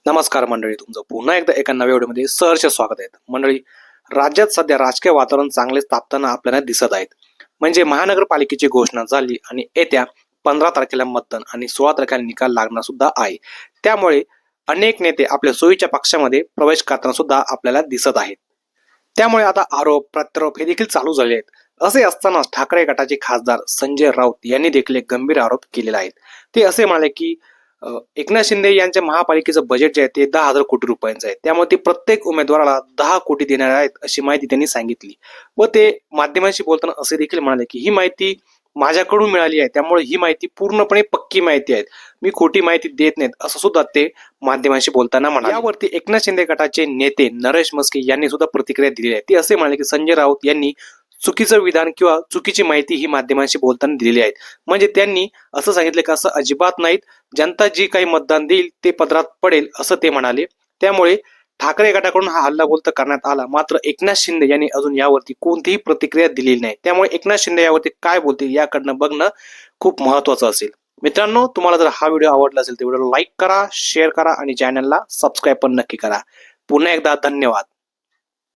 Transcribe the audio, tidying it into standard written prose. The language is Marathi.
नमस्कार मंडळी, तुमचं पुन्हा एकदा एका नव्या व्हिडिओमध्ये सहर्ष स्वागत आहे. मंडळी, राज्यात सध्या राजकीय वातावरण चांगलेच तापताना आपल्याला दिसत आहेत. म्हणजे महानगरपालिकेची घोषणा झाली आणि येत्या 15 तारखेला मतदान आणि 16 तारखेला निकाल लागणार सुद्धा आहे. त्यामुळे अनेक नेते आपल्या सोयीच्या पक्षामध्ये प्रवेश करताना सुद्धा आपल्याला दिसत आहेत. त्यामुळे आता आरोप प्रत्यारोप हे देखील चालू झाले आहेत. असे असताना ठाकरे गटाचे खासदार संजय राऊत यांनी देखील एक गंभीर आरोप केलेला आहे. ते असे म्हणाले की एकनाथ शिंदे यांच्या महापालिकेचं बजेट जे आहे ते 10,000 कोटी रुपयांचं आहे. त्यामुळे ते प्रत्येक उमेदवाराला 10 कोटी देणार आहेत अशी माहिती त्यांनी सांगितली. व ते माध्यमांशी बोलताना असे देखील म्हणाले की ही माहिती माझ्याकडून मिळाली आहे, त्यामुळे ही माहिती पूर्णपणे पक्की माहिती आहे, मी खोटी माहिती देत नाहीत असं सुद्धा ते माध्यमांशी बोलताना म्हणाले. यावरती एकनाथ शिंदे गटाचे नेते नरेश म्हस्के यांनी सुद्धा प्रतिक्रिया दिली आहे. ते असे म्हणाले की संजय राऊत यांनी चुकीचं विधान किंवा चुकीची माहिती ही माध्यमांशी बोलताना दिलेली आहे. म्हणजे त्यांनी असं सांगितलं की असं अजिबात नाहीत, जनता जी काही मतदान देईल ते पदरात पडेल असं ते म्हणाले. त्यामुळे ठाकरे गटाकडून हा हल्लाबोल तर करण्यात आला, मात्र एकनाथ शिंदे यांनी अजून यावरती कोणतीही प्रतिक्रिया दिलेली नाही. त्यामुळे एकनाथ शिंदे यावरती काय बोलतील याकडनं बघणं खूप महत्वाचं असेल. मित्रांनो, तुम्हाला जर हा व्हिडिओ आवडला असेल तर व्हिडिओला लाईक करा, शेअर करा आणि चॅनलला सबस्क्राईब पण नक्की करा. पुन्हा एकदा धन्यवाद.